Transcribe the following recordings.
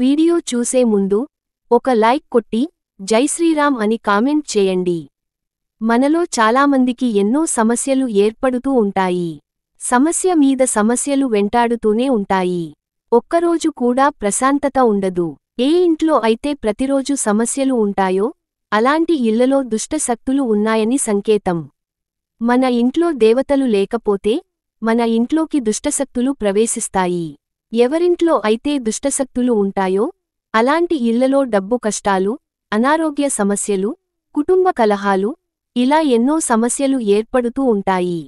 Video చూసే ముందు ఒక లైక్ కొట్టి జై శ్రీరామ్ అని కామెంట్ చేయండి. మనలో చాలామందికి ఎన్నో సమస్యలు ఏర్పడుతూ ఉంటాయి. సమస్య మీద సమస్యలు వెంటాడుతూనే ఉంటాయి. ఒక్కరోజు కూడా ప్రశాంతత ఉండదు. ఏ ఇంట్లో అయితే ప్రతిరోజు సమస్యలు ఉంటాయో అలాంటి ఇళ్లలో దుష్టశక్తులు ఉన్నాయని సంకేతం. మన ఇంట్లో దేవతలు లేకపోతే మన ఇంట్లోకి దుష్టశక్తులు ప్రవేశిస్తాయి. ఎవరింట్లో అయితే దుష్టశక్తులు ఉంటాయో అలాంటి ఇళ్లలో డబ్బు కష్టాలు, అనారోగ్య సమస్యలు, కుటుంబ కలహాలు, ఇలా ఎన్నో సమస్యలు ఏర్పడుతూ ఉంటాయి.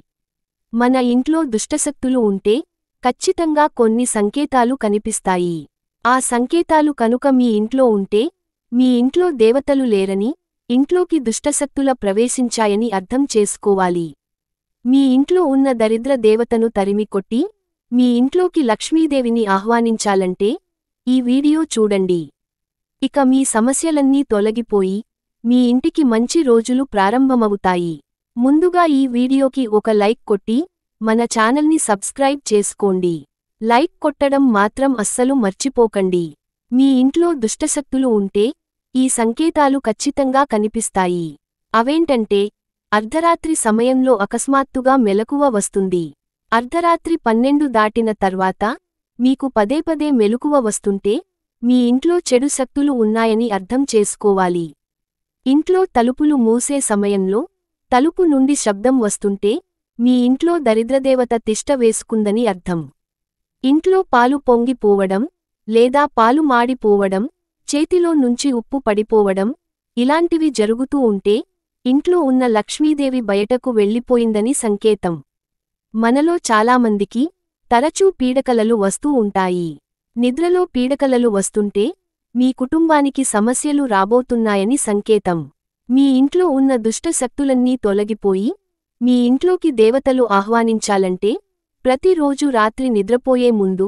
మన ఇంట్లో దుష్టశక్తులు ఉంటే ఖచ్చితంగా కొన్ని సంకేతాలు కనిపిస్తాయి. ఆ సంకేతాలు కనుక మీ ఇంట్లో ఉంటే మీ ఇంట్లో దేవతలు లేరని, ఇంట్లోకి దుష్టశక్తుల ప్రవేశించాయని అర్థం చేసుకోవాలి. మీ ఇంట్లో ఉన్న దరిద్ర దేవతను తరిమికొట్టి మీ ఇంట్లోకి లక్ష్మీదేవిని ఆహ్వానించాలంటే ఈ వీడియో చూడండి. ఇక మీ సమస్యలన్నీ తొలగిపోయి మీ ఇంటికి మంచి రోజులు ప్రారంభమవుతాయి. ముందుగా ఈ వీడియోకి ఒక లైక్ కొట్టి మన ఛానల్ని సబ్స్క్రైబ్ చేసుకోండి. లైక్ కొట్టడం మాత్రం అస్సలు మర్చిపోకండి. మీ ఇంట్లో దుష్టశక్తులు ఉంటే ఈ సంకేతాలు ఖచ్చితంగా కనిపిస్తాయి. అవేంటంటే, అర్ధరాత్రి సమయంలో అకస్మాత్తుగా మెలకువ వస్తుంది. అర్ధరాత్రి 12 దాటిన తర్వాత మీకు పదేపదే మెలకువ వస్తుంటే మీ ఇంట్లో చెడు శక్తులు ఉన్నాయని అర్థం చేసుకోవాలి. ఇంట్లో తలుపులు మూసే సమయంలో తలుపు నుండి శబ్దం వస్తుంటే మీ ఇంట్లో దరిద్రదేవత తిష్ట వేసుకుందని అర్థం. ఇంట్లో పాలు పొంగిపోవడం లేదా పాలు మాడిపోవడం, చేతిలో నుంచి ఉప్పు పడిపోవడం, ఇలాంటివి జరుగుతూ ఉంటే ఇంట్లో ఉన్న లక్ష్మీదేవి బయటకు వెళ్ళిపోయిందని సంకేతం. మనలో చాలామందికి తరచూ పీడకలలు వస్తూ ఉంటాయి. నిద్రలో పీడకలలు వస్తుంటే మీ కుటుంబానికి సమస్యలు రాబోతున్నాయని సంకేతం. మీ ఇంట్లో ఉన్న దుష్ట శక్తులన్నీ తొలగిపోయి మీ ఇంట్లోకి దేవతలు ఆహ్వానించాలంటే ప్రతిరోజు రాత్రి నిద్రపోయే ముందు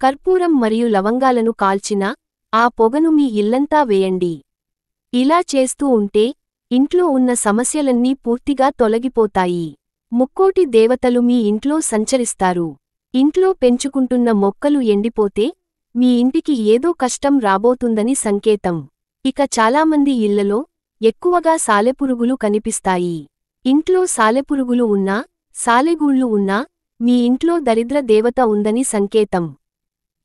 కర్పూరం మరియు లవంగాలను కాల్చిన ఆ పొగను మీ ఇల్లంతా వేయండి. ఇలా చేస్తూ ఉంటే ఇంట్లో ఉన్న సమస్యలన్నీ పూర్తిగా తొలగిపోతాయి. ముక్కోటి దేవతలు మీ ఇంట్లో సంచరిస్తారు. ఇంట్లో పెంచుకుంటున్న మొక్కలు ఎండిపోతే మీ ఇంటికి ఏదో కష్టం రాబోతుందని సంకేతం. ఇక చాలామంది ఇళ్లలో ఎక్కువగా సాలెపురుగులు కనిపిస్తాయి. ఇంట్లో సాలెపురుగులు ఉన్నా, సాలెగూళ్లు ఉన్నా మీ ఇంట్లో దరిద్ర దేవత ఉందని సంకేతం.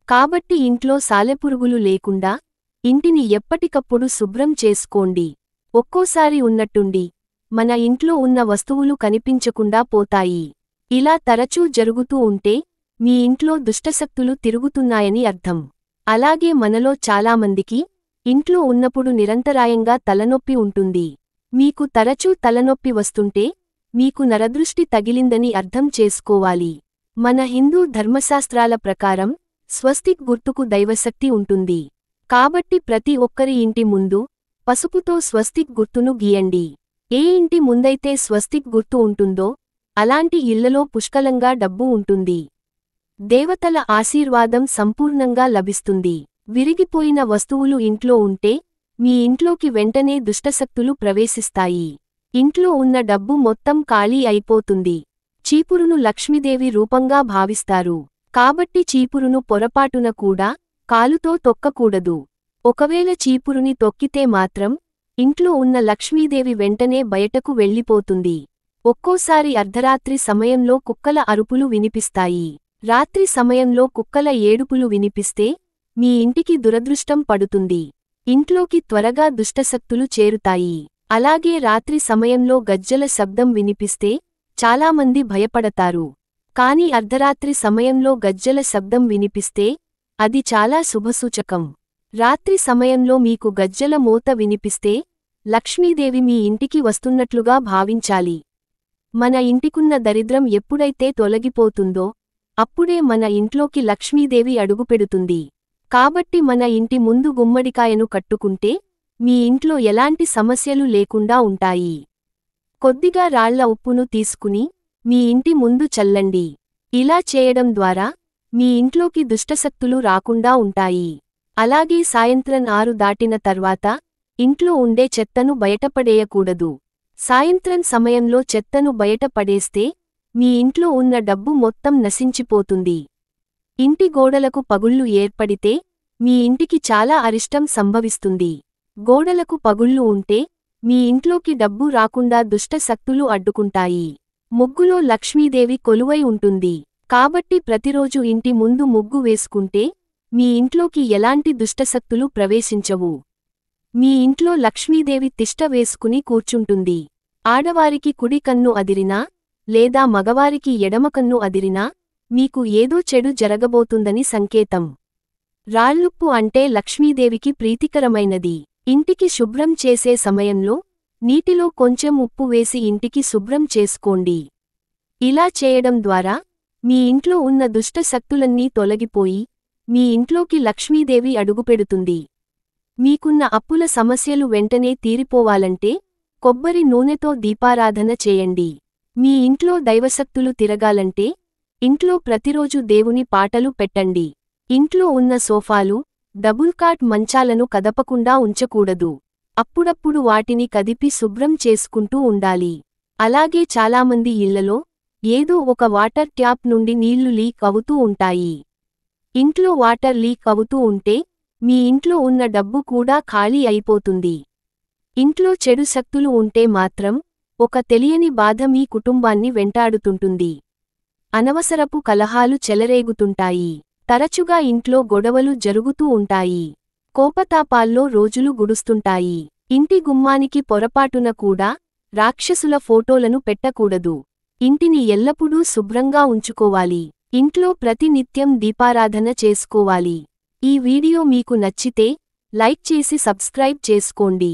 కాబట్టి ఇంట్లో సాలెపురుగులు లేకుండా ఇంటిని ఎప్పటికప్పుడు శుభ్రం చేసుకోండి. ఒక్కోసారి ఉన్నట్టుండి మన ఇంట్లో ఉన్న వస్తువులు కనిపించకుండా పోతాయి. ఇలా తరచూ జరుగుతూ ఉంటే మీ ఇంట్లో దుష్టశక్తులు తిరుగుతున్నాయని అర్థం. అలాగే మనలో చాలామందికి ఇంట్లో ఉన్నప్పుడు నిరంతరాయంగా తలనొప్పి ఉంటుంది. మీకు తరచూ తలనొప్పి వస్తుంటే మీకు నరదృష్టి తగిలిందని అర్థం చేసుకోవాలి. మన హిందూ ధర్మశాస్త్రాల ప్రకారం స్వస్తిక్ గుర్తుకు దైవశక్తి ఉంటుంది. కాబట్టి ప్రతి ఒక్కరి ఇంటి ముందు పసుపుతో స్వస్తిక్ గుర్తును గీయండి. ఏ ఇంటి ముందైతే స్వస్తిక్ గుర్తు ఉంటుందో అలాంటి ఇళ్లలో పుష్కలంగా డబ్బు ఉంటుంది. దేవతల ఆశీర్వాదం సంపూర్ణంగా లభిస్తుంది. విరిగిపోయిన వస్తువులు ఇంట్లో ఉంటే మీ ఇంట్లోకి వెంటనే దుష్టశక్తులు ప్రవేశిస్తాయి. ఇంట్లో ఉన్న డబ్బు మొత్తం ఖాళీ అయిపోతుంది. చీపురును లక్ష్మీదేవి రూపంగా భావిస్తారు. కాబట్టి చీపురును పొరపాటున కూడా కాలుతో తొక్కకూడదు. ఒకవేళ చీపురుని తొక్కితే మాత్రం ఇంట్లో ఉన్న లక్ష్మీదేవి వెంటనే బయటకు వెళ్ళిపోతుంది. ఒక్కోసారి అర్ధరాత్రి సమయంలో కుక్కల అరుపులు వినిపిస్తాయి. రాత్రి సమయంలో కుక్కల ఏడుపులు వినిపిస్తే మీ ఇంటికి దురదృష్టం పడుతుంది. ఇంట్లోకి త్వరగా దుష్టశక్తులు చేరుతాయి. అలాగే రాత్రి సమయంలో గజ్జల శబ్దం వినిపిస్తే చాలామంది భయపడతారు. కాని అర్ధరాత్రి సమయంలో గజ్జల శబ్దం వినిపిస్తే అది చాలా శుభసూచకం. రాత్రి సమయంలో మీకు గజ్జల మోత వినిపిస్తే లక్ష్మీదేవి మీ ఇంటికి వస్తున్నట్లుగా భావించాలి. మన ఇంటికున్న దరిద్రం ఎప్పుడైతే తొలగిపోతుందో అప్పుడే మన ఇంట్లోకి లక్ష్మీదేవి అడుగుపెడుతుంది. కాబట్టి మన ఇంటి ముందు గుమ్మడికాయను కట్టుకుంటే మీ ఇంట్లో ఎలాంటి సమస్యలు లేకుండా ఉంటాయి. కొద్దిగా రాళ్ల ఉప్పును తీసుకుని మీ ఇంటి ముందు చల్లండి. ఇలా చేయడం ద్వారా మీ ఇంట్లోకి దుష్టశక్తులు రాకుండా ఉంటాయి. అలాగే సాయంత్రం 6 దాటిన తర్వాత ఇంట్లో ఉండే చెత్తను బయటపడేయకూడదు. సాయంత్రం సమయంలో చెత్తను బయట పడేస్తే మీ ఇంట్లో ఉన్న డబ్బు మొత్తం నశించిపోతుంది. ఇంటి గోడలకు పగుళ్లు ఏర్పడితే మీ ఇంటికి చాలా అరిష్టం సంభవిస్తుంది. గోడలకు పగుళ్లు ఉంటే మీ ఇంట్లోకి డబ్బు రాకుండా దుష్ట శక్తులు అడ్డుకుంటాయి. ముగ్గులో లక్ష్మీదేవి కొలువై ఉంటుంది. కాబట్టి ప్రతిరోజు ఇంటి ముందు ముగ్గు వేసుకుంటే మీ ఇంట్లోకి ఎలాంటి దుష్టశక్తులు ప్రవేశించవు. మీ ఇంట్లో లక్ష్మీదేవి తిష్ట వేసుకుని కూర్చుంటుంది. ఆడవారికి కుడి కన్ను అదిరినా లేదా మగవారికి ఎడమకన్ను అదిరినా మీకు ఏదో చెడు జరగబోతుందని సంకేతం. రాళ్లుప్పు అంటే లక్ష్మీదేవికి ప్రీతికరమైనది. ఇంటికి శుభ్రం చేసే సమయంలో నీటిలో కొంచెం ఉప్పు వేసి ఇంటికి శుభ్రం చేసుకోండి. ఇలా చేయడం ద్వారా మీ ఇంట్లో ఉన్న దుష్ట శక్తులన్నీ తొలగిపోయి మీ ఇంట్లోకి లక్ష్మీదేవి అడుగుపెడుతుంది. మీకున్న అప్పుల సమస్యలు వెంటనే తీరిపోవాలంటే కొబ్బరి నూనెతో దీపారాధన చేయండి. మీ ఇంట్లో దైవశక్తులు తిరగాలంటే ఇంట్లో ప్రతిరోజు దేవుని పాటలు పెట్టండి. ఇంట్లో ఉన్న సోఫాలు, డబుల్ కాట్ మంచాలను కదపకుండా ఉంచకూడదు. అప్పుడప్పుడు వాటిని కదిపి శుభ్రం చేసుకుంటూ ఉండాలి. అలాగే చాలామంది ఇళ్లలో ఏదో ఒక వాటర్ ట్యాప్ నుండి నీళ్లు లీక్ అవుతూ ఉంటాయి. ఇంట్లో వాటర్ లీక్ అవుతూ ఉంటే మీ ఇంట్లో ఉన్న డబ్బు కూడా ఖాళీ అయిపోతుంది. ఇంట్లో చెడు శక్తులు ఉంటే మాత్రం ఒక తెలియని బాధ మీ కుటుంబాన్ని వెంటాడుతుంటుంది. అనవసరపు కలహాలు చెలరేగుతుంటాయి. తరచుగా ఇంట్లో గొడవలు జరుగుతూ ఉంటాయి. కోపతాపాల్లో రోజులు గుడుస్తుంటాయి. ఇంటి గుమ్మానికి పొరపాటున కూడా రాక్షసుల ఫోటోలను పెట్టకూడదు. ఇంటిని ఎల్లప్పుడూ శుభ్రంగా ఉంచుకోవాలి. ఇంట్లో ప్రతి నిత్యం దీపారాధన చేసుకోవాలి. ఈ వీడియో మీకు నచ్చితే లైక్ చేసి సబ్స్క్రైబ్ చేసుకోండి.